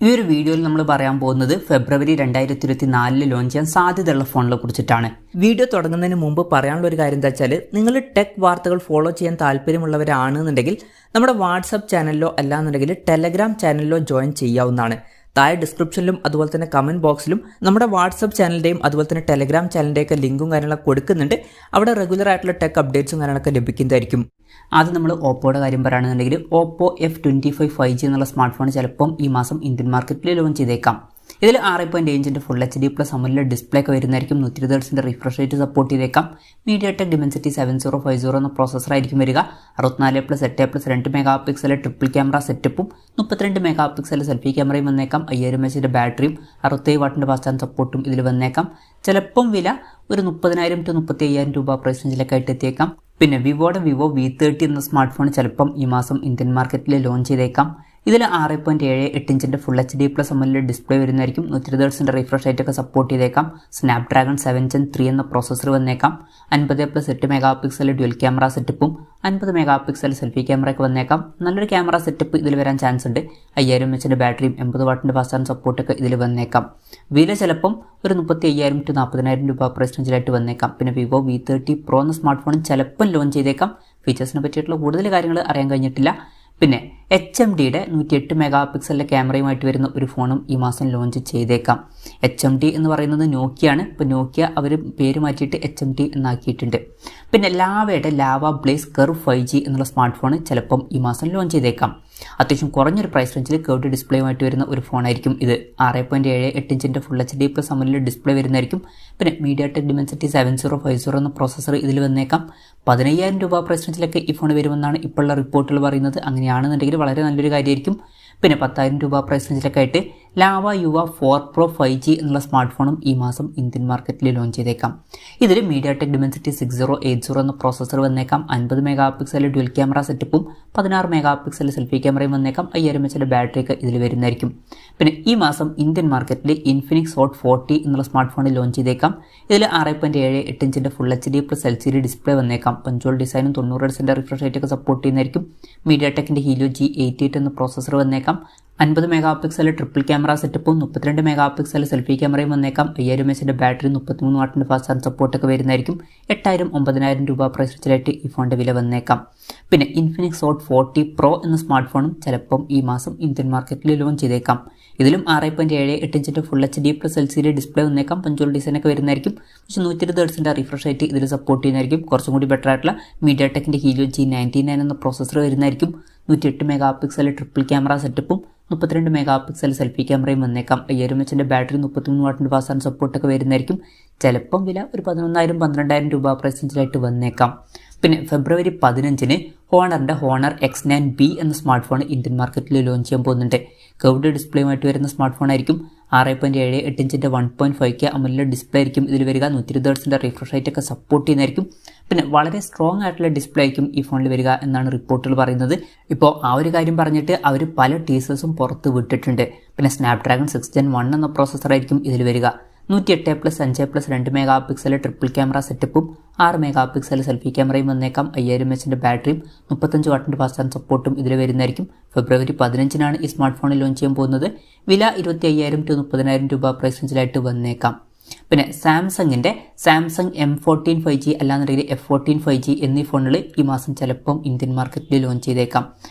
ഈ ഒരു വീഡിയോയിൽ നമ്മൾ പറയാൻ പോകുന്നത് ഫെബ്രുവരി 2024 ലോഞ്ച് ചെയ്യാൻ സാധ്യതയുള്ള ഫോണിനെ കുറിച്ചിട്ടാണ്. വീഡിയോ തുടങ്ങുന്നതിന് മുമ്പ് പറയാനുള്ള ഒരു കാര്യം എന്താ വെച്ചാൽ, നിങ്ങൾ ടെക് വാർത്തകൾ ഫോളോ ചെയ്യാൻ താല്പര്യമുള്ളവരാണെന്നുണ്ടെങ്കിൽ നമ്മുടെ വാട്സപ്പ് ചാനലിലോ അല്ലാന്നുണ്ടെങ്കിൽ ടെലഗ്രാം ചാനലിലോ ജോയിൻ ചെയ്യാവുന്നതാണ്. താഴെ ഡിസ്ക്രിപ്ഷനിലും അതുപോലെ തന്നെ കമന്റ് ബോക്സിലും നമ്മുടെ വാട്സപ്പ് ചാനലിൻ്റെയും അതുപോലെ തന്നെ ടെലഗ്രാം ചാനലിൻ്റെയൊക്കെ ലിങ്കും കാര്യങ്ങളൊക്കെ കൊടുക്കുന്നുണ്ട്. അവിടെ റെഗുലർ ആയിട്ടുള്ള ടെക് അപ്ഡേറ്റ്സും കാര്യങ്ങളൊക്കെ ലഭിക്കുന്നതായിരിക്കും. ആദ്യം നമ്മൾ ഓപ്പോയുടെ കാര്യം പറയുകയാണെന്നുണ്ടെങ്കിൽ ഓപ്പോ F25 5G എന്നുള്ള സ്മാർട്ട് ഫോൺ ചിലപ്പം ഈ മാസം ഇന്ത്യൻ മാർക്കറ്റിൽ ലോഞ്ച് ചെയ്തേക്കാം. ഇതിൽ 6.5 ഫുൾ HD+ അമോലെഡ് ഡിസ്പ്ലേ ഒക്കെ വരുന്നതായിരിക്കും. 120 Hz റിഫ്രഷ് റേറ്റ് സപ്പോർട്ട് ചെയ്തേക്കാം. MediaTek Dimensity 7050 എന്ന പ്രോസസ്സറായിരിക്കും വരിക. 64+8+2 മെഗാ ട്രിപ്പിൾ ക്യാമറ സെറ്റപ്പും 32 മെഗാ സെൽഫി ക്യാമറയും വന്നേക്കാം. 5000 mAh ബാറ്ററിയും 67 വാട്ടിൻ്റെ ഫാസ്റ്റ് ചാർജ് സപ്പോർട്ടും ഇതിൽ വന്നേക്കാം. ചിലപ്പം വില ഒരു 30,000 to 35,000 രൂപ പ്രൈസ് റേഞ്ചിലൊക്കെ ആയിട്ട് എത്തിയേക്കാം. പിന്നെ വിവോയുടെ വിവോ V30 എന്ന സ്മാർട്ട് ഫോൺ ചിലപ്പം ഈ മാസം ഇന്ത്യൻ മാർക്കറ്റിൽ ലോഞ്ച് ചെയ്തേക്കാം. ഇതിൽ 6.78 ഫുൾ HD+ അമോലെഡ് ഡിസ്പ്ലേ വരുന്നതായിരിക്കും. 120 Hz റിഫ്രഷ് റേറ്റ് ഒക്കെ സപ്പോർട്ട് ചെയ്തേക്കാം. സ്നാപ്ഡ്രാഗൺ 7 Gen 3 എന്ന പ്രോസസ്സർ വന്നേക്കാം. 50+8 മെഗാ ഡ്യുവൽ ക്യാമറ സെറ്റപ്പും 50 മെഗാ സെൽഫി ക്യാമറയൊക്കെ വന്നേക്കാം. നല്ലൊരു ക്യാമറ സെറ്റപ്പ് ഇതിൽ വരാൻ ചാൻസ് ഉണ്ട്. 5000 mAh ബാറ്ററിയും 80 വാട്ടിൻ്റെ ഫാസ്റ്റ് ചാർജ് സപ്പോർട്ടൊക്കെ ഇതിൽ വന്നേക്കാം. വില ചിലപ്പം ഒരു 35,000 to 40,000 രൂപ പ്രൈസ് റേഞ്ചിലായിട്ട് വന്നേക്കാം. പിന്നെ വിവോ V30 Pro എന്ന സ്മാർട്ട് ഫോൺ ചിലപ്പം ലോഞ്ച് ചെയ്തേക്കാം. ഫീച്ചേഴ്സിനെ പറ്റിയിട്ടുള്ള കൂടുതൽ കാര്യങ്ങൾ അറിയാൻ കഴിഞ്ഞിട്ടില്ല. പിന്നെ HMDയുടെ 108 മെഗാ ക്യാമറയുമായിട്ട് വരുന്ന ഒരു ഫോണും ഈ മാസം ലോഞ്ച് ചെയ്തേക്കാം. HMD എന്ന് പറയുന്നത് നോക്കിയാണ്. ഇപ്പോൾ നോക്കിയ അവർ പേര് മാറ്റിയിട്ട് HMD എന്നാക്കിയിട്ടുണ്ട്. പിന്നെ ലാവയുടെ ലാവ ബ്ലേസ് കർവ് 5G എന്നുള്ള സ്മാർട്ട് ഫോൺ ചിലപ്പം ഈ മാസം ലോഞ്ച് ചെയ്തേക്കാം. അത്യാവശ്യം കുറഞ്ഞൊരു പ്രൈസ് റേഞ്ചിൽ കർവ്ഡ് ഡിസ്പ്ലേയുമായിട്ട് വരുന്ന ഒരു ഫോണായിരിക്കും ഇത്. 6.78 ഫുൾ HD+ അമോലെഡ് ഡിസ്പ്ലേ വരുന്നതായിരിക്കും. പിന്നെ MediaTek Dimensity 7050 എന്ന പ്രോസസ്സർ ഇതിൽ വന്നേക്കാം. 15,000 രൂപ പ്രൈസ് റേഞ്ചിലൊക്കെ ഈ ഫോൺ വരുമെന്നാണ് ഇപ്പോഴുള്ള റിപ്പോർട്ടുകൾ പറയുന്നത്. അങ്ങനെയാണെന്നുണ്ടെങ്കിൽ വളരെ നല്ലൊരു കാര്യമായിരിക്കും. പിന്നെ 10,000 രൂപ പ്രൈസ് റേഞ്ചിലൊക്കെ ആയിട്ട് ലാവ യുവ 4 Pro 5G എന്നുള്ള സ്മാർട്ട് ഫോണും ഈ മാസം ഇന്ത്യൻ മാർക്കറ്റിൽ ലോഞ്ച് ചെയ്തേക്കാം. ഇതിൽ MediaTek Dimensity 6080 എന്ന പ്രോസസ്സർ വന്നേക്കാം. 50 മെഗാ ഡ്യുവൽ ക്യാമറ സെറ്റപ്പും 16 മെഗാ സെൽഫി ക്യാമറയും വന്നേക്കാം. 5000 mAh ബാറ്ററിയൊക്കെ ഇതിൽ വരുന്നതായിരിക്കും. പിന്നെ ഈ മാസം ഇന്ത്യൻ മാർക്കറ്റിൽ ഇൻഫിനിക്സ് ഹോട്ട് 40 എന്നുള്ള സ്മാർട്ട് ഫോൺ ലോഞ്ച് ചെയ്തേക്കാം. ഇതിൽ 6.78 ഫുൾ HD+ LCD ഡിസ്പ്ലേ വന്നേക്കാം. പഞ്ചോൾ ഡിസൈനും 90 Hz റിഫ്രഷ് റേറ്റ് ഒക്കെ സപ്പോർട്ട് ചെയ്യുന്നതായിരിക്കും. MediaTekന്റെ Helio G88 എന്ന പ്രോസസ്സർ വന്നേക്കാം. 50 മെഗാ ട്രിപ്പിൾ ക്യാമറ സെറ്റപ്പും 32 മെഗാ സെൽഫി ക്യാമറയും വന്നേക്കാം. 5000 mAh ബാറ്ററി 33 വാട്ടിൻ്റെ ഫാസ്റ്റ് ചാർജ് സപ്പോർട്ടൊക്കെ വരുന്നതായിരിക്കും. 8,000-9,000 രൂപ പ്രൈസ് റേഞ്ചിലായിട്ട് ഈ ഫോണിൻ്റെ വില വന്നേക്കാം. പിന്നെ ഇൻഫിനിക്സ് ഹോട്ട് 40 Pro എന്ന സ്മാർട്ട് ഫോണും ചിലപ്പം ഈ മാസം ഇന്ത്യൻ മാർക്കറ്റിൽ ലോഞ്ച് ചെയ്തേക്കാം. ഇതിലും 6.78 ഫുൾ HD+ LCD ഡിസ്പ്ലേ വന്നേക്കാം. പഞ്ചോൾ ഡിസൈനൊക്കെ വരുന്നതായിരിക്കും. പക്ഷേ 120 Hz റിഫ്രഷ് റേറ്റ് ഇതിൽ സപ്പോർട്ട് ചെയ്യുന്നതായിരിക്കും. കുറച്ചും കൂടി ബെറ്റർ ആയിട്ടുള്ള MediaTekന്റെ Helio G99 എന്ന പ്രോസസ്സർ വരുന്നതായിരിക്കും. 108 മെഗാ ട്രിപ്പിൾ ക്യാമറ സെറ്റപ്പും 32 മെഗാ സെൽഫി ക്യാമറയും വന്നേക്കാം. 5000 mAh ബാറ്ററി 33 വാട്ടിൻ്റെ ഫാസ്റ്റ് ചാർജ് സപ്പോർട്ടൊക്കെ വരുന്നതായിരിക്കും. ചിലപ്പം വില ഒരു 11,000-12,000 രൂപ പ്രൈസ് റേഞ്ചിലായിട്ട് വന്നേക്കാം. പിന്നെ ഫെബ്രുവരി 15 ഹോണറിൻ്റെ ഹോണർ X9B എന്ന സ്മാർട്ട് ഫോൺ ഇന്ത്യൻ മാർക്കറ്റിൽ ലോഞ്ച് ചെയ്യാൻ പോകുന്നുണ്ട്. കർവ്ഡ് ഡിസ്പ്ലേയുമായിട്ട് വരുന്ന സ്മാർട്ട് ഫോൺ ആയിരിക്കും. 6.78 1.5K അമോലെഡ് ഡിസ്പ്ലേ ആയിരിക്കും ഇതിൽ വരിക. 120 Hz റിഫ്രഷ് റേറ്റ് ഒക്കെ സപ്പോർട്ട് ചെയ്യുന്നതായിരിക്കും. പിന്നെ വളരെ സ്ട്രോങ് ആയിട്ടുള്ള ഡിസ്പ്ലേ ആയിരിക്കും ഈ ഫോണിൽ വരിക എന്നാണ് റിപ്പോർട്ടുകൾ പറയുന്നത്. ഇപ്പോൾ ആ ഒരു കാര്യം പറഞ്ഞിട്ട് അവർ പല ടീസേഴ്സും പുറത്ത് വിട്ടിട്ടുണ്ട്. പിന്നെ സ്നാപ്ഡ്രാഗൺ 6 Gen 1 എന്ന പ്രോസസ്സറായിരിക്കും ഇതിൽ വരിക. 108+5+2 മെഗാ ട്രിപ്പിൾ ക്യാമറ സെറ്റപ്പും 6 മെഗാ സെൽഫി ക്യാമറയും വന്നേക്കാം. 5000 mAh ബാറ്ററിയും 35 വാട്ടിൻ്റെ ഫാസ്റ്റ് ചാർജ് സപ്പോർട്ടും ഇതിൽ വരുന്നതായിരിക്കും. ഫെബ്രുവരി 15 ഈ സ്മാർട്ട് ഫോണിൽ ലോഞ്ച് ചെയ്യാൻ പോകുന്നത്. വില 25,000 to 30,000 രൂപ പ്രൈസ് റേഞ്ചിലായിട്ട് വന്നേക്കാം. പിന്നെ സാംസങ്ങിൻ്റെ സാംസങ് M14 5G അല്ലാന്നുണ്ടെങ്കിൽ F14 5G എന്നീ ഫോണുകൾ ഈ മാസം ചിലപ്പം ഇന്ത്യൻ മാർക്കറ്റിൽ ലോഞ്ച് ചെയ്തേക്കാം.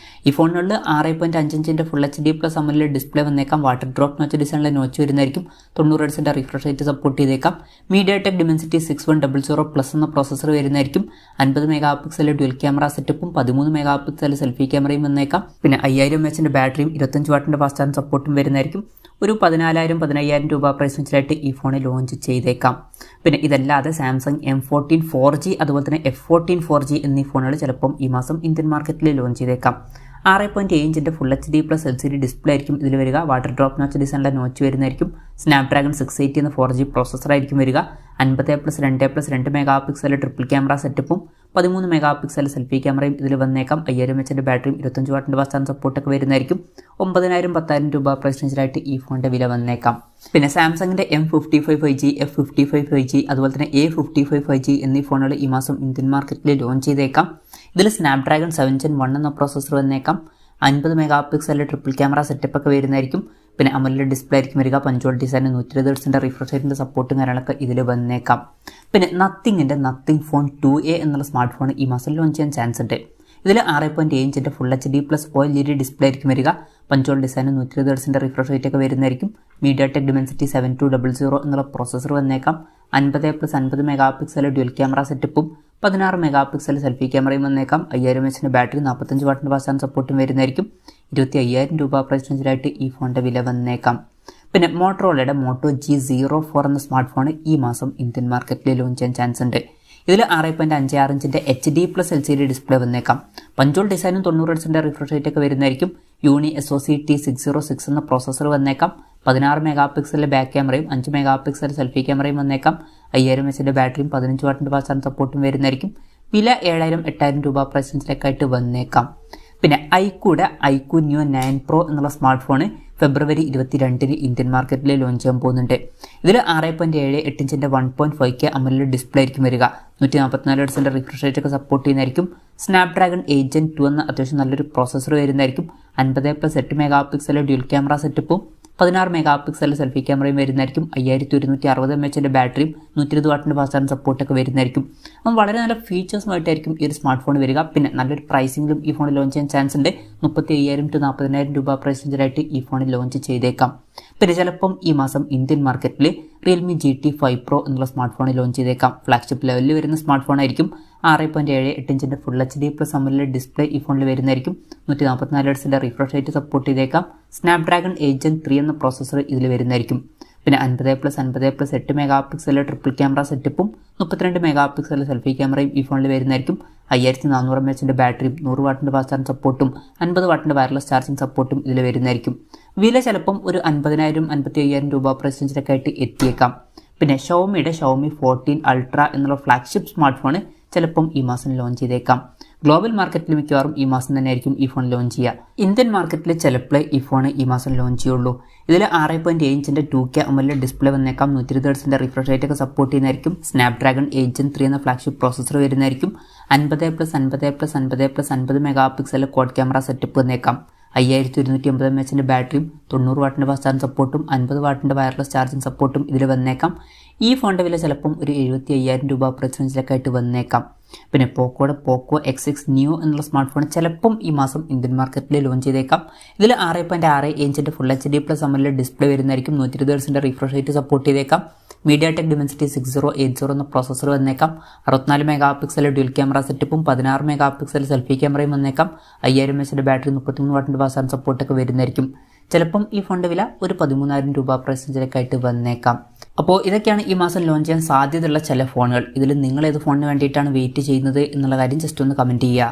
ഈ ഫോണുകളിൽ 6.5 ഫുൾ HD+ അമോലെഡ് ഡിസ്പ്ലേ വന്നേക്കാം. വാട്ടർ ഡ്രോപ്പ് നോച്ച് ഡിസൈനിലെ നോച്ച് വരുന്നതായിരിക്കും. 90 Hz റിഫ്രഷ് റേറ്റ് സപ്പോർട്ട് ചെയ്തേക്കാം. MediaTek Dimensity 6100+ എന്ന പ്രോസസ്സർ വരുന്നതായിരിക്കും. 50 മെഗാ ഡ്യുവൽ ക്യാമറ സെറ്റപ്പും 13 മെഗാ സെൽഫി ക്യാമറയും വന്നേക്കാം. പിന്നെ 5000 mAh ബാറ്ററിയും 25 വാട്ടിൻ്റെ ഫാസ്റ്റ് ചാർജ് സപ്പോർട്ടും വരുന്നതായിരിക്കും. ഒരു 14,000-15,000 രൂപ പ്രൈസ് റേഞ്ചിലായിട്ട് ഈ ഫോൺ ലോഞ്ച് ചെയ്തേക്കാം. പിന്നെ ഇതല്ലാതെ സാംസങ് M14 4G അതുപോലെ തന്നെ F14 4G എന്നീ ഫോണുകൾ ചിലപ്പം ഈ മാസം ഇന്ത്യൻ മാർക്കറ്റിൽ ലോഞ്ച് ചെയ്തേക്കാം. 6.7 ഫുൾ HD+ LCD ഡിസ്പ്ലേ ആയിരിക്കും ഇതിൽ വരിക. വാട്ടർ ഡ്രോപ്പ് നോച്ച് ഡിസൈനിലെ നോച്ച് വരുന്നതായിരിക്കും. സ്നാപ്ഡ്രാഗൺ 680 എന്ന 4G പ്രോസസ്സറായിരിക്കും വരിക. 50+2+2 മെഗാ ട്രിപ്പിൾ ക്യാമറ സെറ്റപ്പും 13 മെഗാ സെൽഫി ക്യാമറയും ഇതിൽ വന്നേക്കാം. 5000 mAh ബാറ്ററിയും 25 വാട്ടിൻ്റെ ഫാസ്റ്റ് ചാർജ് സപ്പോർട്ടൊക്കെ വരുന്നതായിരിക്കും. 9,000-10,000 രൂപ പ്രൈസ് റേഞ്ചിലായിട്ട് ഈ ഫോണിൻ്റെ വില വന്നേക്കാം. പിന്നെ സാംസങ്ങിൻ്റെ M55 5G F55 5G അതുപോലെ തന്നെ A55 5G എന്നീ ഫോണുകൾ ഈ മാസം ഇന്ത്യൻ മാർക്കറ്റിൽ ലോഞ്ച് ചെയ്തേക്കാം. ഇതിൽ സ്നാപ്ഡ്രാഗൺ 7 Gen 1 എന്ന പ്രോസസ്സർ വന്നേക്കാം. 50 മെഗാ ട്രിപ്പിൾ ക്യാമറ സെറ്റപ്പ് ഒക്കെ വരുന്നതായിരിക്കും. പിന്നെ AMOLED ഡിസ്പ്ലേ ആയിരിക്കും വരിക. പഞ്ച്വൽ ഡിസൈൻ, 120 Hz റിഫ്രഷ് റേറ്റിൻ്റെ സപ്പോർട്ടും കാര്യങ്ങളൊക്കെ ഇതിൽ വന്നേക്കാം. പിന്നെ നത്തിങ്ങിൻ്റെ നത്തിങ് ഫോൺ 2A എന്നുള്ള സ്മാർട്ട് ഫോൺ ഈ മാസം ലോഞ്ച് ചെയ്യാൻ ചാൻസ് ഉണ്ട്. ഇതിൽ 6.7 ഇഞ്ചിൻ്റെ ഫുൾ HD+ OLED ഡിസ്പ്ലേ ആയിരിക്കും വരിക. Punctual design, 120 Hz refresh rate ഒക്കെ വരുന്നതായിരിക്കും. MediaTek Dimensity 7200 എന്നുള്ള പ്രോസസ്സർ വന്നേക്കാം. 50+50 മെഗാപിക്സൽ ഡ്യുവൽ ക്യാമറ സെറ്റപ്പും 16 മെഗാപിക്സൽ സെൽഫി ക്യാമറയും വന്നേക്കാം. 5000 mAh ബാറ്ററി, 45 വാട്ടിൻ്റെ ഫാസ്റ്റ് ചാർജിംഗ് സപ്പോർട്ടും വരുന്നതായിരിക്കും. 25,000 രൂപ പ്രൈസ് റേഞ്ചിലായിട്ട് ഈ ഫോണിൻ്റെ വില വന്നേക്കാം. പിന്നെ മോട്ടോറോളയുടെ Moto G04 എന്ന സ്മാർട്ട് ഫോൺ ഈ മാസം ഇന്ത്യൻ മാർക്കറ്റിൽ ലോഞ്ച് ചെയ്യാൻ ചാൻസ് ഉണ്ട്. ഇതിൽ 6.56 ഇഞ്ചിൻ്റെ HD+ LCD ഡിസ്പ്ലേ വന്നേക്കാം. പഞ്ച്വൽ ഡിസൈനും 90 Hz റിഫ്രഷ് റേറ്റ് ഒക്കെ വരുന്നതായിരിക്കും. യൂണി SoC T606 എന്ന പ്രോസസ്സർ വന്നേക്കാം. 16 മെഗാപിക്സലിലെ ബാക്ക് ക്യാമറയും 5 മെഗാപിക്സൽ സെൽഫി ക്യാമറയും വന്നേക്കാം. 5000 mAh ബാറ്ററിയും 15 വാട്ടിൻ്റെ ഫാസ്റ്റ് ചാർജിംഗ് സപ്പോർട്ടും വരുന്നതായിരിക്കും. വില 7,000-8,000 രൂപ പ്രൈസ് റേഞ്ചിലേക്കായിട്ട് വന്നേക്കാം. പിന്നെ ഐക്യൂടെ iQOO Neo 9 Pro എന്നുള്ള സ്മാർട്ട് ഫോൺ ഫെബ്രുവരി 22 ഇന്ത്യൻ മാർക്കറ്റിൽ ലോഞ്ച് ചെയ്യാൻ പോകുന്നുണ്ട്. ഇതിൽ 6.78 ഇഞ്ചിൻ്റെ 1.5K AMOLED ഡിസ്പ്ലേ ആയിരിക്കും വരിക. 144 Hz റിഫ്രഷ് റേറ്റ് ഒക്കെ സപ്പോർട്ട് ചെയ്യുന്നതായിരിക്കും. Snapdragon 8 Gen 2 എന്ന അത്യാവശ്യം നല്ലൊരു പ്രോസസ്സർ വരുന്നതായിരിക്കും. 50+8 മെഗാപിക്സൽ ഡ്യുവൽ ക്യാമറ സെറ്റപ്പും 16 മെഗാപിക്സൽ സെൽഫി ക്യാമറയും വരുന്നതായിരിക്കും. 5160 mAh ബാറ്ററിയും 120 വാട്ടിൻ്റെ ഫാസ്റ്റ് ചാർജിംഗ് സപ്പോർട്ടൊക്കെ വരുന്നതായിരിക്കും. അപ്പം വളരെ നല്ല ഫീച്ചേഴ്സുമായിട്ടായിരിക്കും ഈ ഒരു സ്മാർട്ട് ഫോൺ വരിക. പിന്നെ നല്ലൊരു പ്രൈസിംഗിലും ഈ ഫോൺ ലോഞ്ച് ചെയ്യാൻ ചാൻസ് ഉണ്ട്. 35,000-40,000 രൂപ പ്രൈസ് റേഞ്ചിലായിട്ട് ഈ ഫോൺ ലോഞ്ച് ചെയ്തേക്കാം. പിന്നെ ചിലപ്പം ഈ മാസം ഇന്ത്യൻ മാർക്കറ്റിൽ Realme GT5 Pro എന്നുള്ള സ്മാർട്ട് ഫോൺ ലോഞ്ച് ചെയ്തേക്കാം. ഫ്ലാഗ്ഷിപ്പ് ലെവലിൽ വരുന്ന സ്മാർട്ട് ഫോൺ ആയിരിക്കും. 6.78 ഇഞ്ചിൻ്റെ ഫുൾ HD+ AMOLED ഡിസ്പ്ലേ ഈ ഫോണിൽ വരുന്നതായിരിക്കും. 144 Hz റിഫ്രഷ് റേറ്റ് സപ്പോർട്ട് ചെയ്തേക്കാം. Snapdragon 8 Gen 3 എന്ന പ്രോസസ്സർ ഇതിൽ വരുന്നതായിരിക്കും. പിന്നെ 50+50+8 മെഗാപിക്സൽ ട്രിപ്പിൾ ക്യാമറ സെറ്റപ്പും 32 മെഗാപിക്സൽ സെൽഫി ക്യാമറയും ഈ ഫോണിൽ വരുന്നതായിരിക്കും. 5400 mAh ബാറ്ററിയും 100 വാട്ടിൻ്റെ ഫാസ്റ്റ് ചാർജിംഗ് സപ്പോർട്ടും 50 വാട്ടിൻ്റെ വയർലെസ് ചാർജിംഗ് സപ്പോർട്ടും ഇതിൽ വരുന്നതായിരിക്കും. വില ചിലപ്പം ഒരു 50,000-55,000 രൂപ പ്രൈസ് റേഞ്ചിലൊക്കെ ആയിട്ട് എത്തിയേക്കാം. പിന്നെ ഷവോമിയുടെ Xiaomi 14 Ultra എന്നുള്ള ഫ്ലാഗ്ഷിപ്പ് സ്മാർട്ട് ഫോൺ ചിലപ്പം ഈ മാസം ലോഞ്ച് ചെയ്തേക്കാം. ഗ്ലോബൽ മാർക്കറ്റിൽ മിക്കവാറും ഈ മാസം തന്നെ ആയിരിക്കും ഈ ഫോൺ ലോഞ്ച് ചെയ്യുക. ഇന്ത്യൻ മാർക്കറ്റിൽ ചിലപ്പോഴേ ഈ ഫോൺ ഈ മാസം ലോഞ്ച് ചെയ്യുള്ളൂ. ഇതിൽ 6.7 ഇഞ്ചിൻ്റെ 2K AMOLED ഡിസ്പ്ലേ വന്നേക്കാം. 120 Hz റിഫ്രഷ് റേറ്റ് ഒക്കെ സപ്പോർട്ട് ചെയ്യുന്നതായിരിക്കും. Snapdragon 8 Gen 3 എന്ന ഫ്ലാഗ്ഷിപ്പ് പ്രോസസ്സർ വരുന്നതായിരിക്കും. 50+50+50+50 മെഗാപിക്സൽ ക്വാഡ് ക്യാമറ സെറ്റപ്പ് വന്നേക്കാം. 5180 mAh ബാറ്ററിയും 90 വാട്ടിൻ്റെ ഫാസ്റ്റ് ചാർജിംഗ് സപ്പോർട്ടും 50 വാട്ടിൻ്റെ വയർലെസ് ചാർജിംഗ് സപ്പോർട്ടും ഇതിൽ വന്നേക്കാം. ഈ ഫോണിൻ്റെ വില ചിലപ്പം ഒരു 75,000 രൂപ പ്രൈസ് റേഞ്ചിലൊക്കെ ആയിട്ട് വന്നേക്കാം. പിന്നെ പോക്കോയുടെ Poco X6 Neo എന്നുള്ള സ്മാർട്ട് ഫോൺ ചിലപ്പം ഈ മാസം ഇന്ത്യൻ മാർക്കറ്റിൽ ലോഞ്ച് ചെയ്തേക്കാം. ഇതിൽ 6.6 ഇഞ്ചിൻ്റെ ഫുൾ HD+ AMOLED ഡിസ്പ്ലേ വരുന്നതായിരിക്കും. 120 Hz റിഫ്രഷ് റേറ്റ് സപ്പോർട്ട് ചെയ്തേക്കാം. MediaTek Dimensity 6080 എന്ന പ്രോസസ്സർ വന്നേക്കാം. 64 മെഗാപിക്സൽ ഡ്യുവൽ ക്യാമറ സെറ്റപ്പും 16 മെഗാപിക്സൽ സെൽഫി ക്യാമറയും വന്നേക്കാം. 5000 mAh ബാറ്ററി, 33 വാട്ടിൻ്റെ ഫാസ്റ്റ് ചാർജിംഗ് സപ്പോർട്ടൊക്കെ വരുന്നതായിരിക്കും. ചിലപ്പം ഈ ഫോണിൻ്റെ വില ഒരു 13,000 രൂപ പ്രൈസ് റേഞ്ചിലൊക്കെ ആയിട്ട് വന്നേക്കാം. അപ്പോൾ ഇതൊക്കെയാണ് ഈ മാസം ലോഞ്ച് ചെയ്യാൻ സാധ്യതയുള്ള ചില ഫോണുകൾ. ഇതിൽ നിങ്ങൾ ഏത് ഫോണിന് വേണ്ടിയിട്ടാണ് വെയിറ്റ് ചെയ്യുന്നത് എന്നുള്ള കാര്യം ജസ്റ്റ് ഒന്ന് കമൻറ്റ് ചെയ്യുക.